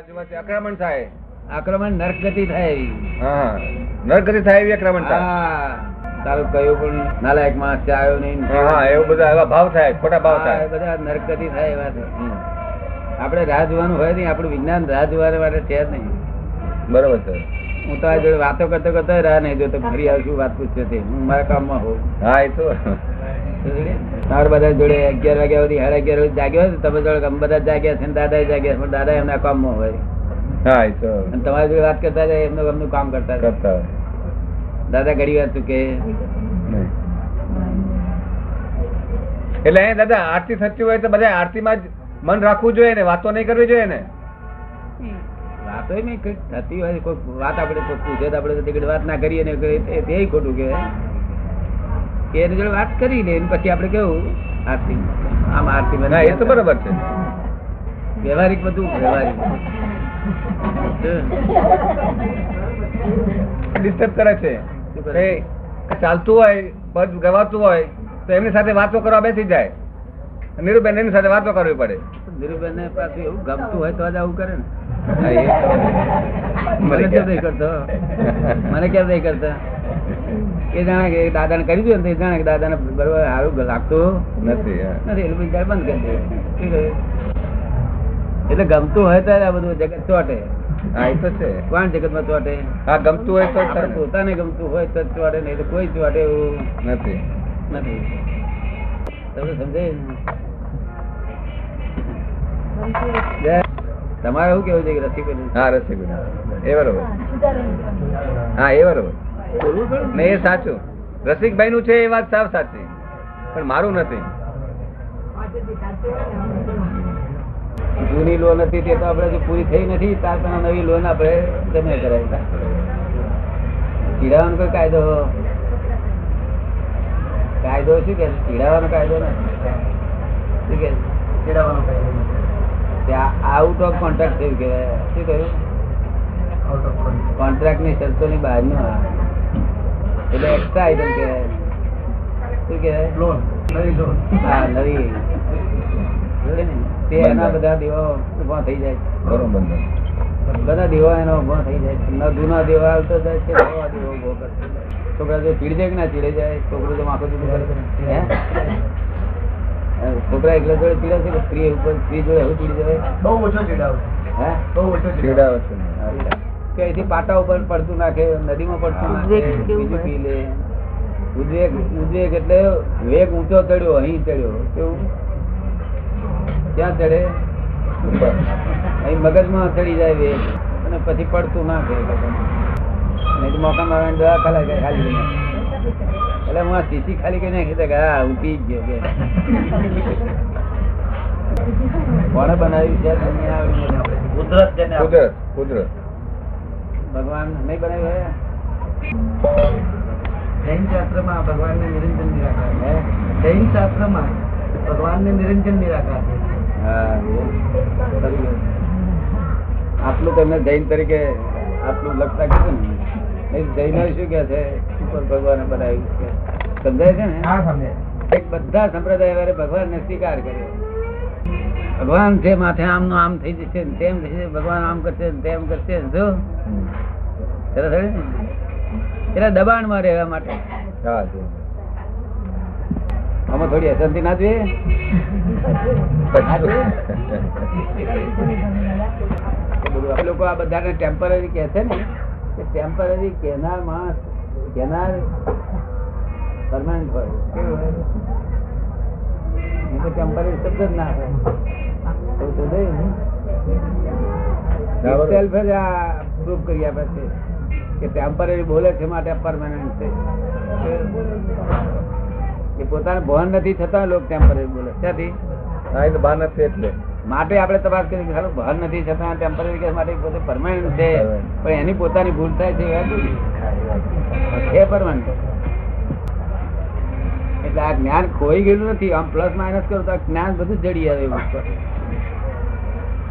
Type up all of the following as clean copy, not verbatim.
રાજવાથી આક્રમણ થાય, આક્રમણ નરકગતિ થાય એવી. હા નરગતિ થાય એવી આક્રમણ થાય. તારું કયું પણ નાલાયક માણસ છે આવ્યો નહીં, હા એવું બધા એવા ભાવ થાય, ખોટા ભાવ હા, થાય. એ બધા નરકગતિ થાય એવા છે. આપણે રાહ જોવાનું હોય નહીં, આપણું વિજ્ઞાન રાહ જોવા માટે છે જ નહીં. બરોબર છે. હું તો આ જોડે વાતો કરતો કરતો રાહ નહીં જોતો, ફરી આવશું વાત પૂછશે તે હું મારા કામમાં હોઉં. હા એ તો તમારે બધા જોડે 11 વાગ્યા સુધી 11:30 વાગે જાગ્યો હોય, તમે જોડે અમે બધા જાગ્યા છે, દાદા જાગ્યા છે, પણ દાદા એમના કામમાં હોય. હા એ તો અને તમારી જોડે વાત કરતા જાય એમનું કામ કરતા જાય. કરતા હોય. દાદા ઘડી વાર ચૂકે. નહીં. એટલે અહીંયા દાદા આરતી થતી હોય તો બધા આરતીમાં જ મન રાખવું જોઈએ ને, વાતો નહીં કરવી જોઈએ ને. વાતો નહીં કઈક થતી હોય, કોઈ વાત આપણે કોઈ પૂછે તો આપણે તો વાત ના કરીએ ને તે ખોટું કહેવાય. એની જોડે વાત કરી લે પછી આપણે કેવું આરતી આમ આરતી ના એ તો બરોબર છે. વ્યવહારિક બધું વ્યવહારિક ડિસ્ટર્બ કરે છે. એ ચાલતું હોય, પદ ગવાતું હોય તો એમની સાથે વાતો કરવા બેસી જાય. નીરુબેન એની સાથે વાતો કરવી પડે. નીરુબેન ને પાછું એવું ગમતું હોય તો જ આવું કરે ને. હા, એ તો મને કેમ નહીં કરતો, મને કેમ નહીં કરતા? એ જાણે કે દાદા ને કરી દો ને, જાણે કે દાદા ને બરોબર સારું લાગતું નથી. નથી, એટલે પછી બંધ કરી દે. એટલે ગમતું હોય તો આ બધું જગત ચોટે. હા એ તો છે. કોણ જગત માં ચોટે? હા ગમતું હોય તો જ આપણે ચાલે. પોતાને ગમતું હોય તો જ ચોટે, નહીં તો કોઈ ચોટે એવું નથી. નથી. તમને સમજાય ને? તમારે શું કેવું છે કે રસિકભાઈ? હા રસિકભાઈ એ બરોબર. હા એ બરોબર ને, એ સાચું. રસિકભાઈ નું છે એ વાત સાવ સાચી, પણ મારું નથી. જૂની લોન હતી તે તો આપણે પૂરી થઈ નથી, ત્યાર પછી નવી લોન આપણે જમે કરાવી. ચીડાવાનો કોઈ કાયદો શું કે? ચીડાવાનો કાયદો નથી. શું કે ચીડાવાનો કાયદો? આઉટ ઓફ કોન્ટ્રાક્ટ થયું કેવાય. શું કહ્યું? કોન્ટ્રાક્ટ ની શરતો ની બહાર નું એટલે એક્સ્ટ્રા આઈટમ કહેવાય. શું કહેવાય? લોન. નવી લોન. હા નવી. તે એના બધા દેવા ઉભા થઈ જાય. બરોબર. બધા દેવા એનો ઉભા થઈ જાય. જૂના દેવા આવતો જાય છે, નવા દેવા ઉભો કરતો જાય. છોકરા જો ચીડી જાય કે ના ચીડે જાય? છોકરો તો માખો ચીડી કરે. છોકરા એકલા જોડે ચીડે છે કે સ્ત્રી ઉપર? સ્ત્રી જોડે એવું ચીડી જાય? બહુ ઓછો ચીડાવ. હે બહુ ઓછો ચીડાવ છે. કે અહીંથી પાટા ઉપર પડતું નાખે, નદીમાં પડતું નાખે, બીજું પી લે. ઉદ્વેગ એટલે વેગ ઊંચો ચડ્યો, અહીં ચડ્યો. કેવું? ક્યાં ચડે? અહીં મગજમાં ચડી જાય વેગ, અને પછી પડતું નાખે. મોકા મારવાની દવા ખાલી એટલે હું આ સીસી ખાલી કઈ નાખી કે હા હું પી જ ગયો કે. કોણે બનાવ્યું છે? કુદરત. કુદરત ભગવાન નહીં બનાવ્યું? જૈન શાસ્ત્રમાં ભગવાન ને નિરંજન નિરાકાર. જૈન શાસ્ત્રમાં ભગવાન ને નિરંજન નિરાકાર. આટલું તમને જૈન તરીકે આટલું લખતા કીધું ને, જૈનો શું કે છે ઉપર ભગવાને બનાવ્યું છે? સમજાય છે ને? એક બધા સંપ્રદાય વાળે ભગવાન ને સ્વીકાર કર્યો. ભગવાન છે માથે આમ નું આમ થઈ જશે, તેમ થશે, ભગવાન આમ કરશે તેમ કરશે. જો સરસ ને, એટલે દબાણ માં રહેવા માટે. આમાં થોડી અશાંતિ ના જોઈએ? લોકો આ બધાને ટેમ્પરરી કે છે ને, ટેમ્પરરી કેનાર માણસ, કેનાર પરમાનન્ટ હોય. કેવું હોય? ટેમ્પરરી શબ્દ જ ના હોય. પ્રૂફ કરી આપે છે કે ટેમ્પરરી બોલે છે માટે પરમાનન્ટ છે. એ પોતાને ભાન નથી છતાં લોકો ટેમ્પરરી બોલે. ક્યાંથી? હા એ તો બહાર નથી એટલે માટે આપણે તપાસ કરી કે સારું ભાન નથી છતાં ટેમ્પરરી કેસ માટે પોતે પરમાનન્ટ છે, પણ એની પોતાની ભૂલ થાય છે પરમાનન્ટ. એટલે આ જ્ઞાન ખોઈ ગયેલું નથી. આમ પ્લસ માઇનસ કરો તો જ્ઞાન બધું જડી આવે એવું.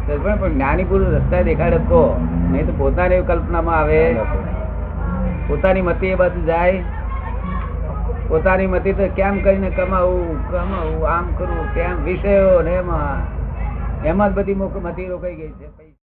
પણ જ્ઞાની પુરુષ રસ્તા દેખાડે તો, નહીં તો પોતાની કલ્પનામાં આવે, પોતાની મતી એ બાજુ જાય. પોતાની મતી તો કેમ કરીને કમાવું, આમ કરવું, તેમ વિષયો ને એમાં જ બધી મતી રોકાઈ ગઈ છે.